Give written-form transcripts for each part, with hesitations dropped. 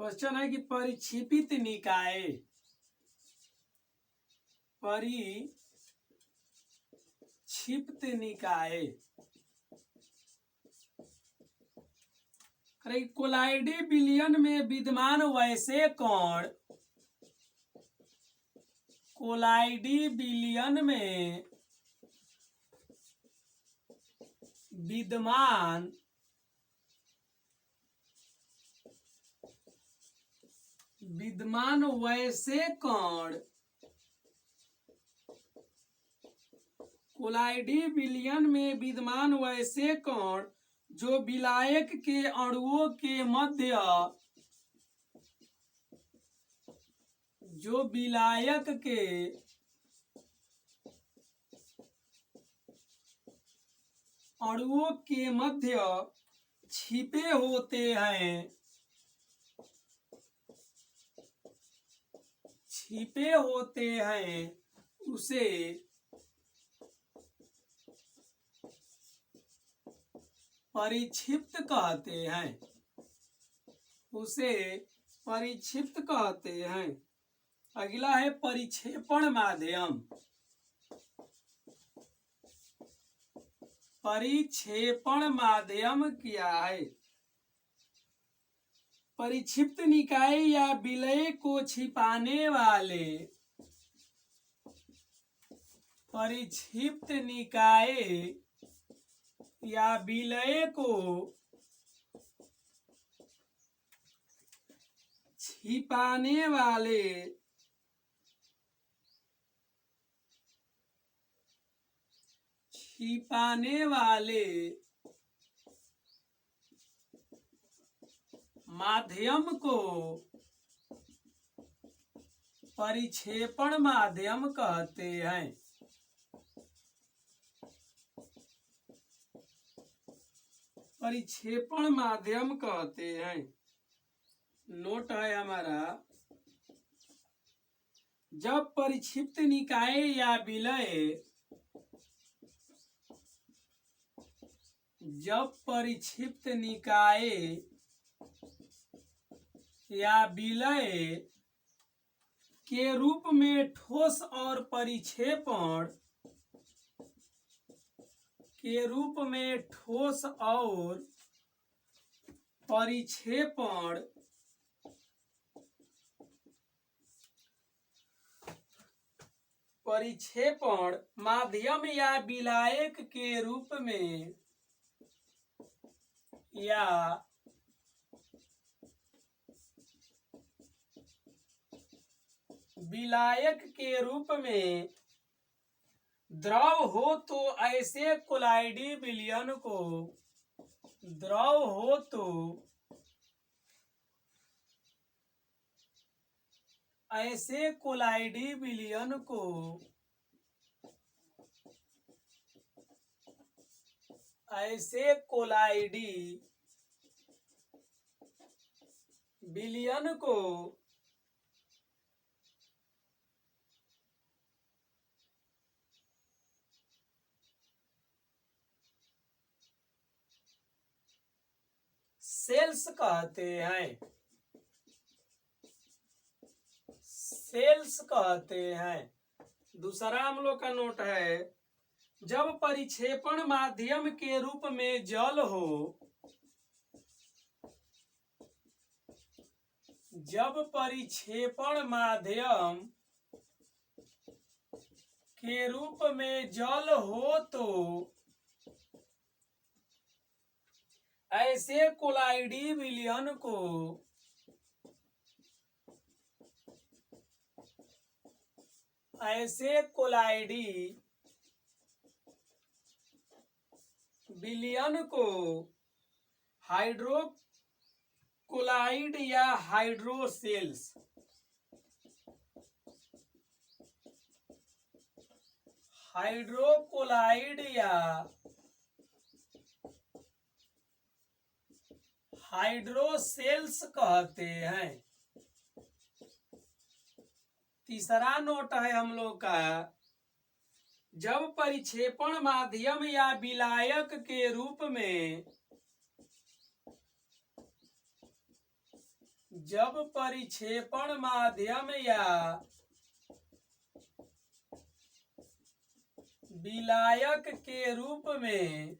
Question है कि परिक्षेपित निकाय, परिक्षिप्त निकाय कोलाइडी विलयन में विद्यमान वैसे कण, कोलाइडी विलयन में विद्यमान वैसे कण, कोलाइडी विलयन में विद्यमान वैसे कण जो विलायक के अणुओं के मध्य, जो विलायक के अणुओं के मध्य छिपे होते हैं, उसे परिक्षिप्त कहते हैं, अगला है परिक्षेपण माध्यम। परिक्षेपण माध्यम क्या है? परिक्षिप्त निकाय या विलय को छिपाने वाले, परिक्षिप्त निकाय या विलय को छिपाने वाले माध्यम को परिक्षेपण माध्यम कहते हैं। परिक्षेपण माध्यम कहते हैं। नोट है हमारा, जब परिक्षिप्त निकाय या विलय, जब परिक्षिप्त निकाय या विलय के रूप में ठोस और परिक्षेपण के रूप में ठोस और परिक्षेपण माध्यम या विलायक के रूप में या विलायक के रूप में द्रव हो तो ऐसे कोलाइडी विलयन को, द्रव हो तो ऐसे कोलाइडी विलयन को सेल्स कहते हैं। दूसरा हम लोग का नोट है, जब परिक्षेपण माध्यम के रूप में जल हो, जब परिक्षेपण माध्यम के रूप में जल हो तो ऐसे कोलाइडी विलयन को हाइड्रोकोलाइड या हाइड्रोसेल्स, हाइड्रोकोलाइड या हाइड्रोसेल्स कहते हैं। तीसरा नोट है हम लोग का, जब परिक्षेपण माध्यम या विलायक के रूप में जब परिक्षेपण माध्यम या विलायक के रूप में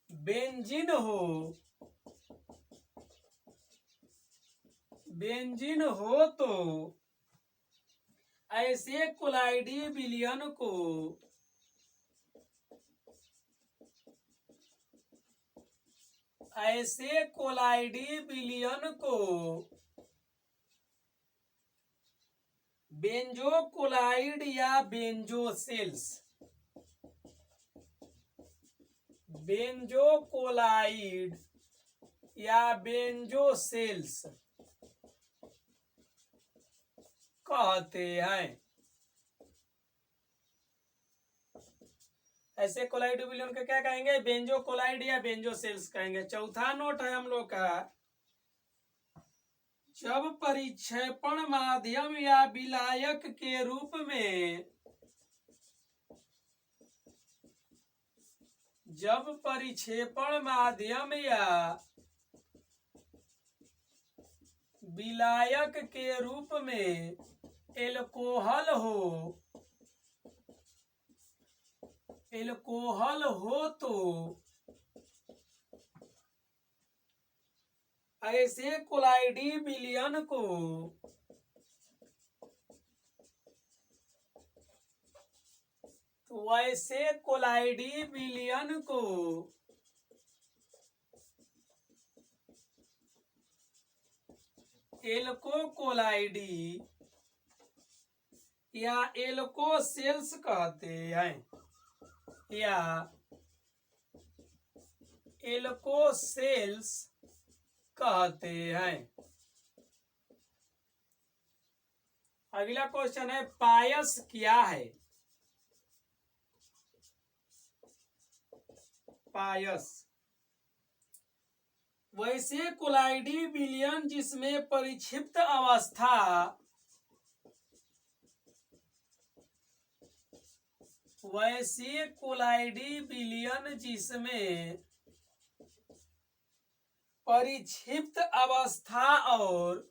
बेंजीन हो तो ऐसे कोलाइडी विलयन को बेंजोकोलाइड या बेंजोसेल्स कहते हैं। ऐसे कोलाइड विलयन को क्या कहेंगे? बेंजोकोलाइड या बेंजोसेल्स कहेंगे। चौथा नोट है हम लोग का, जब परिक्षेपण माध्यम या विलायक के रूप में एल्कोहल हो तो ऐसे कोलाइडी विलयन को एल्कोकोलाइडी या एल्कोसेल्स कहते हैं, या एल्कोसेल्स कहते हैं। अगला क्वेश्चन है, पायस क्या है? पायस वैसे कोलाइडी विलयन जिसमें परिक्षिप्त अवस्था और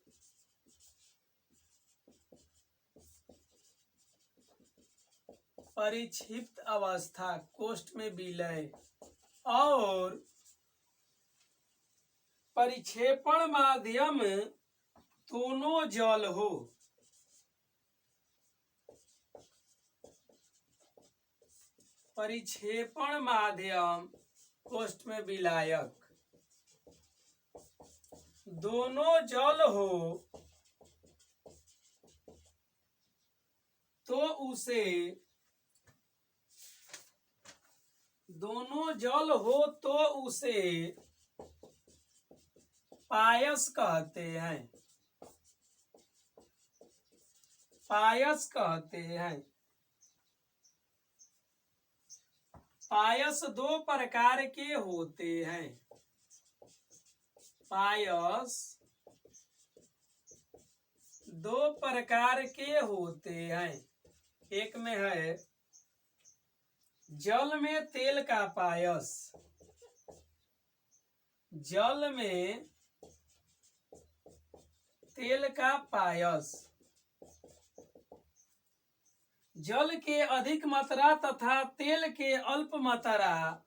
परिक्षिप्त अवस्था कोष्ठ में विलय और परिक्षेपण माध्यम दोनों जल हो, परिक्षेपण माध्यम कोष्ठ में विलायक दोनों जल हो तो उसे पायस कहते हैं। पायस दो प्रकार के होते हैं। एक में है जल में तेल का पायस, जल के अधिक मात्रा तथा तेल के अल्प मात्रा,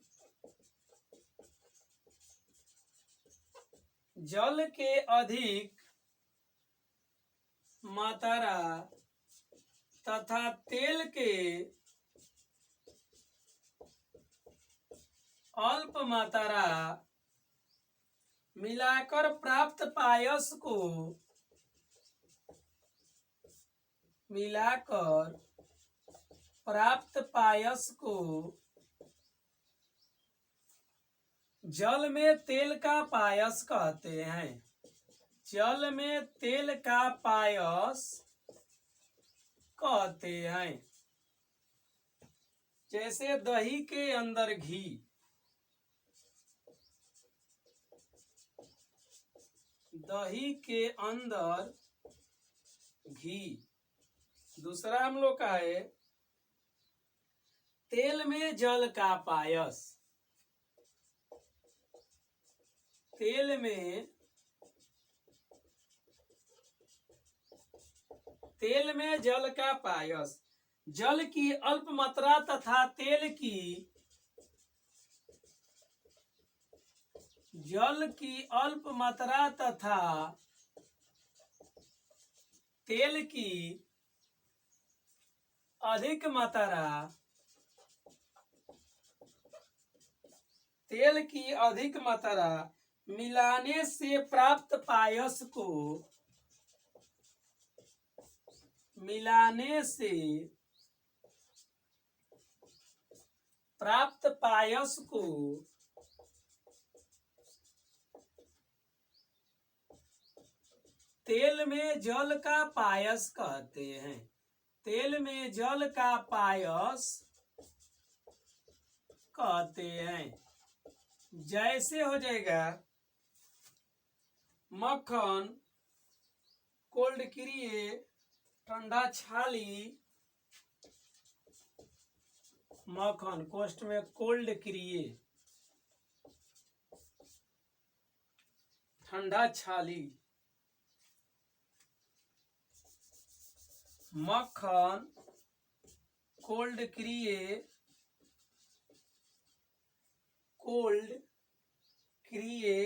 जल के अधिक मात्रा तथा तेल के अल्प मात्रा मिलाकर प्राप्त पायस को जल में तेल का पायस कहते हैं। जैसे दही के अंदर घी, दूसरा हम लोग का है तेल में जल का पायस, तेल में जल का पायस, जल की अल्प मात्रा तथा तेल की अल्प मात्रा तथा तेल की अधिक मात्रा, तेल की अधिक मात्रा मिलाने से प्राप्त पायस को, मिलाने से प्राप्त पायस को तेल में जल का पायस कहते हैं। तेल में जल का पायस कहते हैं। जैसे हो जाएगा मक्खन, कोल्ड क्रिए, ठंडा छाली, मक्खन कोष्ट में कोल्ड क्रिए, ठंडा छाली, मक्खन, कोल्ड क्रिए, कोल्ड क्रिए,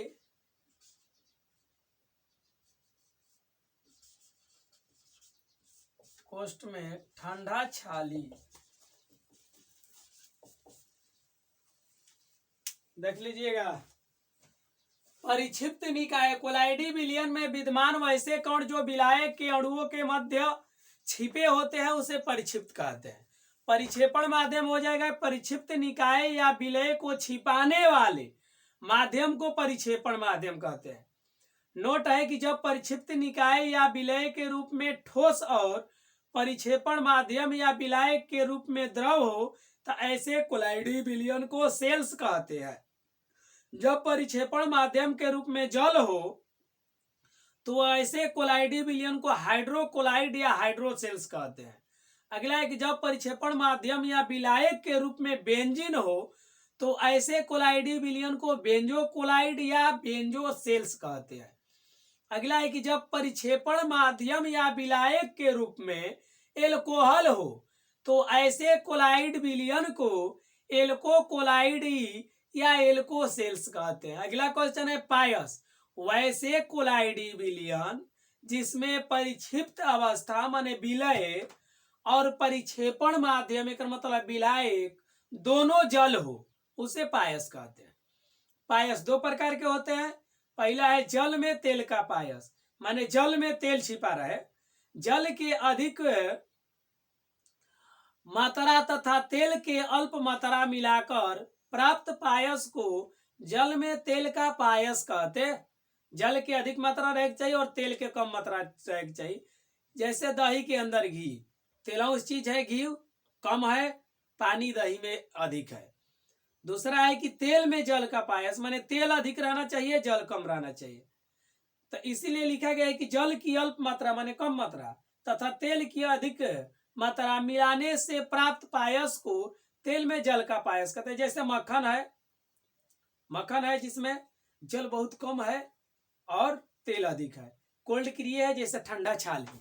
कोष्ट में ठंडा छाली। देख लीजिएगा, परिक्षिप्त निकाय कोलाइडी विलयन में विद्यमान वैसे कण जो विलायक के अणुओं के मध्य छिपे होते हैं उसे परिक्षिप्त कहते हैं। परिक्षेपण माध्यम हो जाएगा परिक्षिप्त निकाय या विलय को छिपाने वाले माध्यम को परिक्षेपण माध्यम कहते हैं। नोट है कि जब परिक्षिप्त निकाय या विलय के रूप में ठोस और परिक्षेपण माध्यम या विलायक के रूप में द्रव हो तो ऐसे कोलाइडी विलयन को सेल्स कहते हैं। जब परिक्षेपण माध्यम के रूप में जल हो तो ऐसे कोलाइडी विलयन को हाइड्रोकोलाइड या हाइड्रोसेल्स कहते हैं। अगला है कि जब परिक्षेपण माध्यम या विलायक के रूप में बेंजीन हो तो ऐसे कोलाइडी विलयन को बेंजोकोलाइड या बेंजोसेल्स कहते हैं। अगला है कि जब परिक्षेपण माध्यम या विलायक के रूप में एल्कोहल हो तो ऐसे कोलाइड विलयन को एल्कोकोलाइडी या एल्कोसेल्स कहते हैं। अगला क्वेश्चन है पायस, वैसे कोलाइडी विलयन जिसमें परिक्षिप्त अवस्था माने विलय और परिक्षेपण माध्यम एक मतलब विलायक दोनों जल हो उसे पायस कहते हैं। पायस दो प्रकार के होते हैं। पहला है जल में तेल का पायस, माने जल में तेल छिपा रहे, जल के अधिक मात्रा तथा तेल के अल्प मात्रा मिलाकर प्राप्त पायस को जल में तेल का पायस कहते हैं। जल की अधिक मात्रा रहनी चाहिए और तेल के कम मात्रा रहनी चाहिए। जैसे दही के अंदर घी, तेलौस चीज है, घी कम है, पानी दही में अधिक है। दूसरा है कि तेल में जल का पायस, माने तेल अधिक रहना चाहिए, जल कम रहना चाहिए। तो इसीलिए लिखा गया है कि जल की अल्प मात्रा माने कम मात्रा तथा तेल की अधिक मात्रा मिलाने से प्राप्त पायस को तेल में जल का पायस कहते हैं। जैसे मक्खन है जिसमें जल बहुत कम है और तेल अधिक है। कोल्ड क्रिए है जैसे ठंडा छाली।